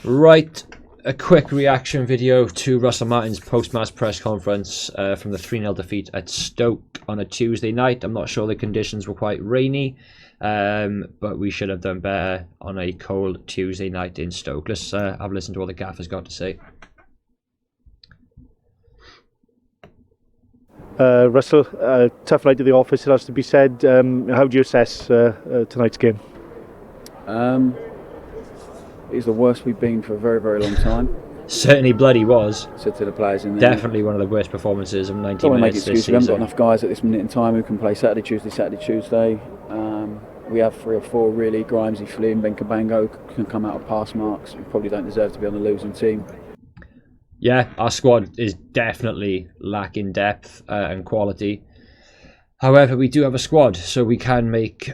Right, a quick reaction video to Russell Martin's post-match press conference from the 3-0 defeat at Stoke on a Tuesday night. I'm not sure the conditions were quite rainy, but we should have done better on a cold Tuesday night in Stoke. Let's have a listen to what the gaffer's got to say. Russell, tough night at the office, it has to be said. How do you assess tonight's game? It's the worst we've been for a very, very long time. Certainly bloody was. Said to the players in there. Definitely one of the worst performances of 90 Don't want to make minutes this excuses. season. We haven't got enough guys at this minute in time who can play Saturday, Tuesday. We have 3 or 4 really. Grimesy, Flynn, Benkabango can come out of pass marks. We probably don't deserve to be on the losing team. Yeah, our squad is definitely lacking depth and quality. However, we do have a squad, so we can make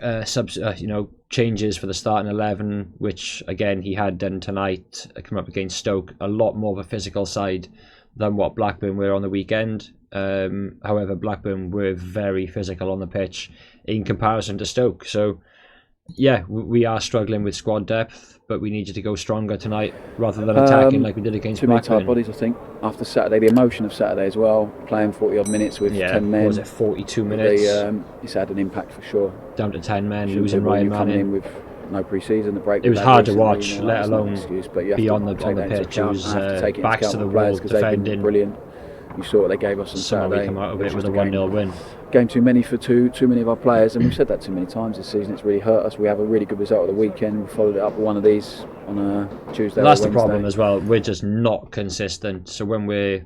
changes for the starting 11, which again he had done tonight. Come up against Stoke, a lot more of a physical side than what Blackburn were on the weekend. However, Blackburn were very physical on the pitch in comparison to Stoke. So yeah, we are struggling with squad depth, but we needed to go stronger tonight rather than attacking like we did against Blackburn. Too many tight Blackburn. bodies, I think, after Saturday. The emotion of Saturday as well, playing 40 odd minutes with 10 men. What was it, 42 minutes? It's had an impact for sure. Down to 10 men, losing Ryan coming in Manning. with no pre-season, the break. It was hard to watch, you know, let alone excuse, be on the pitch. It was backs to the wall, defending. Brilliant. You saw what they gave us on Saturday. We come out of it with a 1-0 win. Game too many for too many of our players, and we've said that too many times this season. It's really hurt us. We have a really good result at the weekend. We followed it up with one of these on a Tuesday. That's or the problem as well. We're just not consistent. So when we're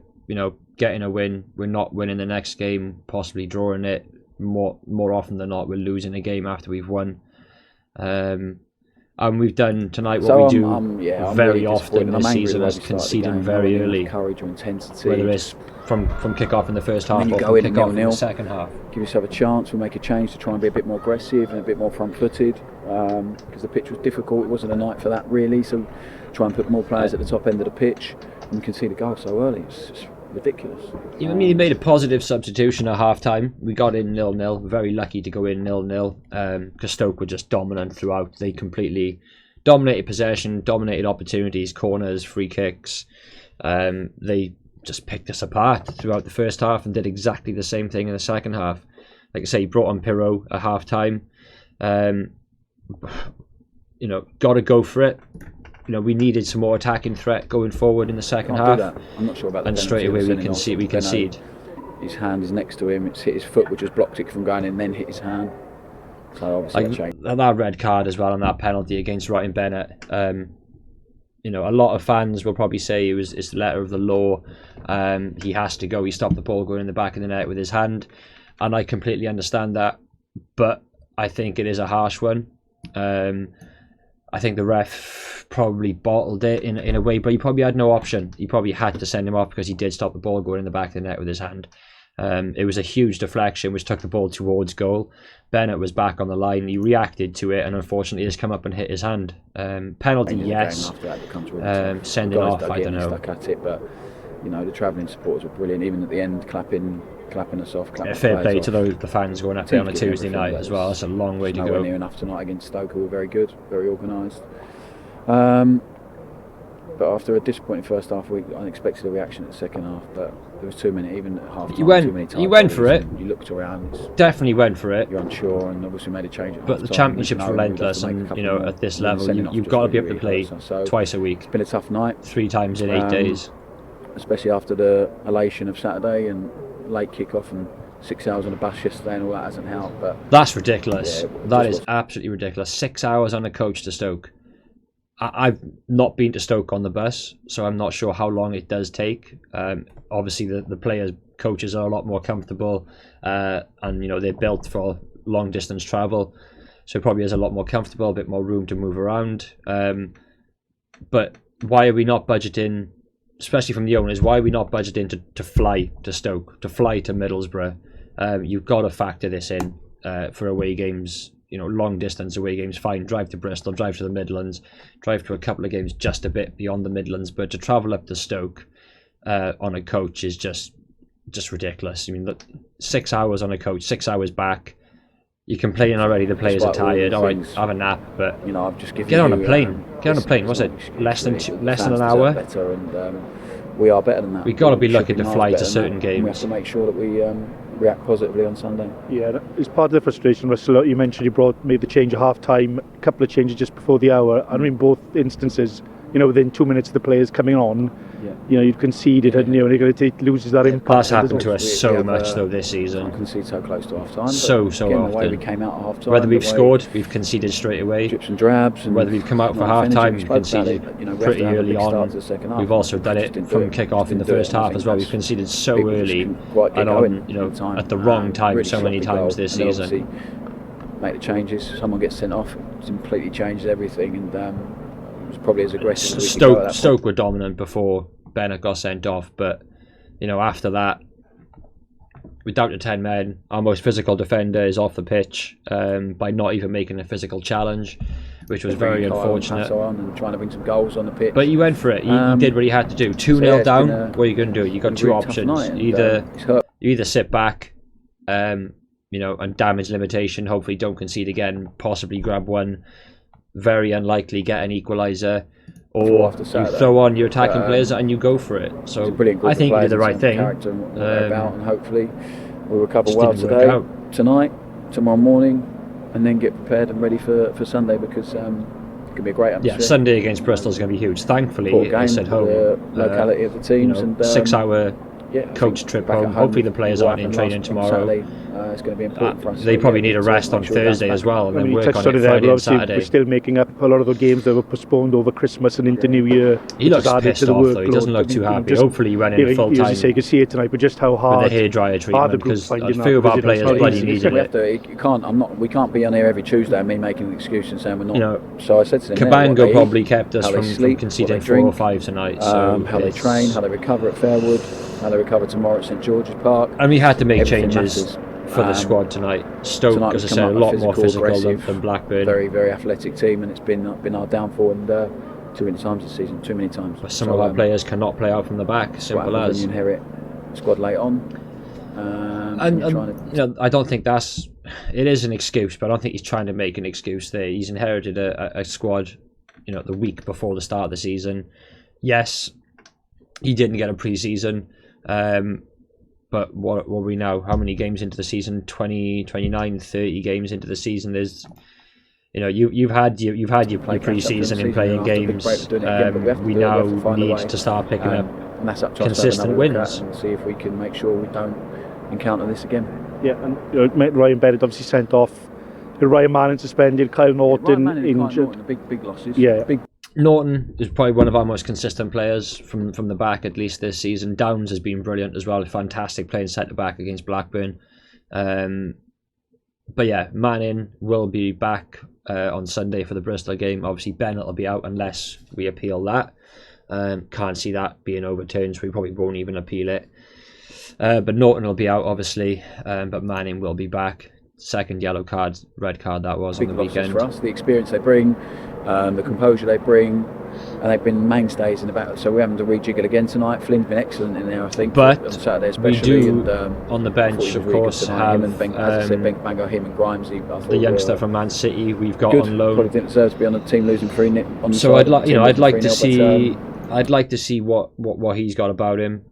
getting a win, we're not winning the next game, possibly drawing it. More often than not, we're losing a game after we've won. And we've done tonight what we do very really often this season, is conceding very early. Courage or intensity. Whether it's from kick-off in the first half or go from in kick-off in the 0-0, second half. Give yourself a chance. We'll make a change to try and be a bit more aggressive and a bit more front-footed, because the pitch was difficult. It wasn't a night for that really, so try and put more players at the top end of the pitch and concede a goal so early. It's just ridiculous. I mean, he made a positive substitution at half-time. We got in 0-0. Very lucky to go in 0-0 because Stoke were just dominant throughout. They completely dominated possession, dominated opportunities, corners, free kicks. They just picked us apart throughout the first half and did exactly the same thing in the second half. Like I say, he brought on Pirro at half-time. Got to go for it. We needed some more attacking threat going forward in the second half. I'm not sure about that. And straight away we concede. His hand is next to him. It's hit his foot, which has blocked it from going in, then hit his hand. So obviously that red card as well and that penalty against Ryan Bennett. A lot of fans will probably say it's the letter of the law. He has to go. He stopped the ball going in the back of the net with his hand, and I completely understand that. But I think it is a harsh one. I think the ref probably bottled it in a way, but he probably had no option. He probably had to send him off because he did stop the ball going in the back of the net with his hand. It was a huge deflection which took the ball towards goal. Bennett was back on the line. He reacted to it and unfortunately has come up and hit his hand. Penalty, yes. Sending off, I don't know. Stuck at it, but the travelling supporters were brilliant. Even at the end, clapping us off. Fair play to the fans going up there on a Tuesday night as well. That's a long way to go. Nowhere near enough tonight against Stoke, who were very good, very organised. But after a disappointing first half, we unexpected a reaction at the second half. But there was too many, even at half time. He went for it. You looked around. Definitely went for it. You're unsure, and obviously made a change. But the championship's relentless, and at this level, you've got to be able to play twice a week. It's been a tough night. 3 times in 8 days. Especially after the elation of Saturday and late kick-off and 6 hours on a bus yesterday, and all that hasn't helped. But that's ridiculous. That is absolutely ridiculous. 6 hours on a coach to Stoke. I've not been to Stoke on the bus, so I'm not sure how long it does take. Obviously, the players, coaches are a lot more comfortable, and they're built for long distance travel, so it probably is a lot more comfortable, a bit more room to move around. But why are we not budgeting, especially from the owners? Why are we not budgeting to fly to Stoke, to fly to Middlesbrough? You've got to factor this in for away games. Long distance away games, fine. Drive to Bristol, drive to the Midlands, drive to a couple of games just a bit beyond the Midlands. But to travel up to Stoke on a coach is just ridiculous. I mean, look, 6 hours on a coach, 6 hours back. You're complaining already. The players are Despite all the tired. All right, things, have a nap, but I've just given get on you, a plane. Get on a plane. What's it? Less than an hour. Better, and we are better than that. We've got to be should looking to miles fly better to than certain that, and we have games. to make sure that we react positively on Sunday. Yeah, it's part of the frustration, Russell. You mentioned you made the change at half time, a couple of changes just before the hour. And in both instances, within 2 minutes of the players coming on, you'd conceded, hadn't you? And it loses that impact. That's happened to us so much though this season. Concede so close to half time. So again, often. The way we came out at half time. Whether we've scored, we've conceded straight away. Drips and drabs. And whether we've come out for half time, we've conceded pretty early on. We've also done it from kick off in the first half as well. We've conceded so early and on at the wrong time so many times this season. Make the changes. Someone gets sent off. It completely changes everything, and it was probably as aggressive. Stoke were dominant before Bennett got sent off, but after that, we're down to 10 men. Our most physical defender is off the pitch by not even making a physical challenge, which was very unfortunate. And trying to bring some goals on the pitch. But he went for it. He did what he had to do. 2-0 down. What are you going to do? You got two options. You either sit back, and damage limitation. Hopefully, don't concede again. Possibly grab one. Very unlikely get an equaliser. Or you throw on your attacking players and you go for it. So I think you did the right thing. And hopefully we'll recover well today, tonight, tomorrow morning, and then get prepared and ready for Sunday, because it's going to be a great atmosphere. Yeah, Sunday against Bristol is going to be huge. Thankfully, it's at home. The locality of the teams, and 6-hour coach trip home. Hopefully the players aren't in training tomorrow. It's going to be important for us. They probably need a rest on Thursday as well, and then work on it Friday and Saturday. We're still making up a lot of the games that were postponed over Christmas and into New Year. He looks pissed off though. He doesn't look too happy. Hopefully he went in full time. You can see it tonight, but just how hard with the hairdryer treatment, because a few of our players bloody needed it. We can't be on here every Tuesday and me making an excuse and saying we're not. So I said to them, Cabango probably kept us from conceding 4 or 5 tonight. So how they train, how they recover at Fairwood, how they recover tomorrow at St George's Park. And we had to make changes for the squad tonight. Stoke, as I said, a lot more physical than Blackburn. Very, very athletic team, and it's been our downfall and too many times this season. Too many times. But some of our players cannot play out from the back. Simple as. You inherit squad late on. I don't think it is an excuse, but I don't think he's trying to make an excuse there. He's inherited a squad, the week before the start of the season. Yes, he didn't get a pre-season. But what were we now? How many games into the season? 20, 29, 30 games into the season. There's, you've had your pre-season in playing games. We now need to start picking up consistent wins and see if we can make sure we don't encounter this again. Yeah, and Ryan Bennett obviously sent off. Ryan Manning suspended. Kyle Norton injured. Big losses. Yeah. Norton is probably one of our most consistent players from the back, at least this season. Downs has been brilliant as well. Fantastic playing centre back against Blackburn. But yeah, Manning will be back on Sunday for the Bristol game. Obviously, Bennett will be out unless we appeal that. Can't see that being overturned, so we probably won't even appeal it. But Norton will be out, obviously. But Manning will be back. Second red card that was on the weekend. For us, the experience they bring, the composure they bring, and they've been mainstays in the battle. So we're having to rejiggle again tonight. Flynn's been excellent in there, I think. But on Saturday especially. We do on the bench, of course, have him and Grimes. The youngster from Man City we've got on loan. Probably didn't deserve to be on the team losing 3-0 on the so side. I'd like to see. I'd like to see what he's got about him.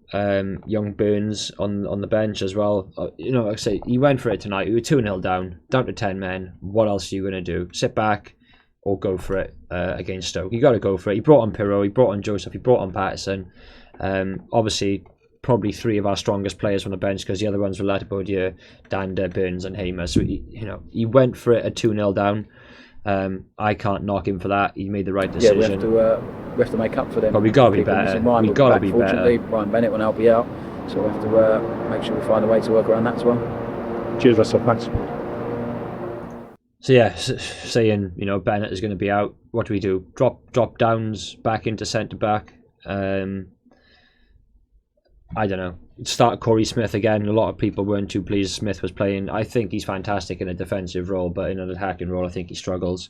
Young Burns on the bench as well. Like I say, he went for it tonight. We were 2-0 down to 10 men. What else are you going to do? Sit back or go for it against Stoke? You got to go for it. He brought on Pirro, he brought on Joseph, he brought on Patterson. Obviously, probably 3 of our strongest players from the bench, because the other ones were Latibodier, Dander, Burns, and Hamer. So he went for it at 2-0 down. I can't knock him for that. He made the right decision. Yeah, we have to make up for them. But we got to be better. We got to be better. Ryan Bennett will now be out, so we have to make sure we find a way to work around that as well. Cheers, Russell. Thanks. So yeah, saying Bennett is going to be out. What do we do? Drop Downs back into centre back. I don't know. Start Corey Smith again. A lot of people weren't too pleased Smith was playing. I think he's fantastic in a defensive role, but in an attacking role, I think he struggles.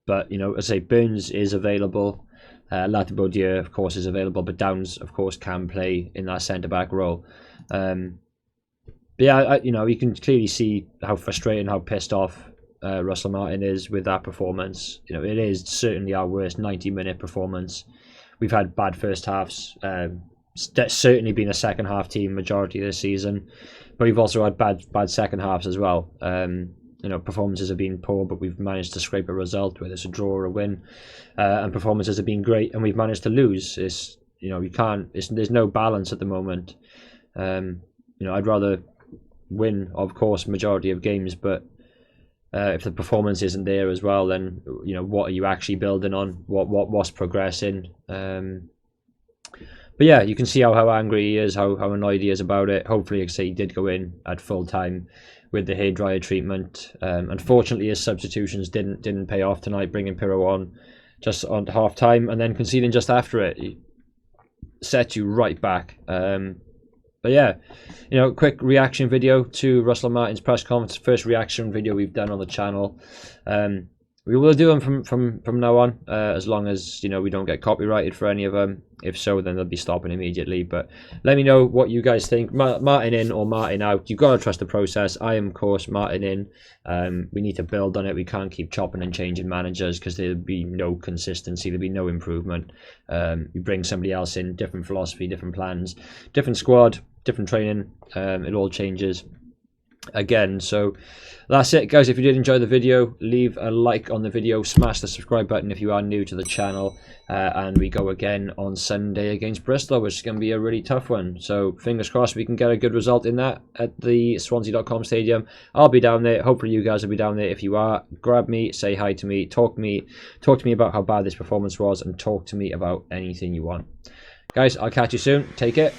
But as I say, Burns is available. Latibodier, of course, is available, but Downs, of course, can play in that centre back role. But But yeah, you know, you can clearly see how frustrated, how pissed off Russell Martin is with that performance. You know, it is certainly our worst 90-minute performance. We've had bad first halves. That's certainly been a second half team majority of this season, but we've also had bad second halves as well. You know, performances have been poor, but we've managed to scrape a result, whether it's a draw or a win. And performances have been great, and we've managed to lose. It's, you know, there's no balance at the moment. You know, I'd rather win, of course, majority of games, but if the performance isn't there as well, then, you know, what are you actually building on? What's progressing? But yeah, you can see how angry he is, how annoyed he is about it. Hopefully, like I say, he did go in at full time with the hairdryer treatment. Unfortunately, his substitutions didn't pay off tonight, bringing Pirro on just on half time and then conceding just after it. He set you right back. But yeah, you know, quick reaction video to Russell Martin's press conference. First reaction video we've done on the channel. We will do them from now on, as long as, you know, we don't get copyrighted for any of them. If so, then they'll be stopping immediately. But let me know what you guys think. Martin in or Martin out. You've got to trust the process. I am, of course, Martin in. We need to build on it. We can't keep chopping and changing managers because there'll be no consistency. There'll be no improvement. You bring somebody else in, different philosophy, different plans, different squad, different training. It all changes again. So that's it, guys. If you did enjoy the video, leave a like on the video, smash the subscribe button if you are new to the channel, and we go again on Sunday against Bristol, which is going to be a really tough one. So fingers crossed we can get a good result in that at the Swansea.com stadium. I'll be down there. Hopefully you guys will be down there. If you are, grab me, say hi to me, talk to me about how bad this performance was, and talk to me about anything you want. Guys, I'll catch you soon. Take it.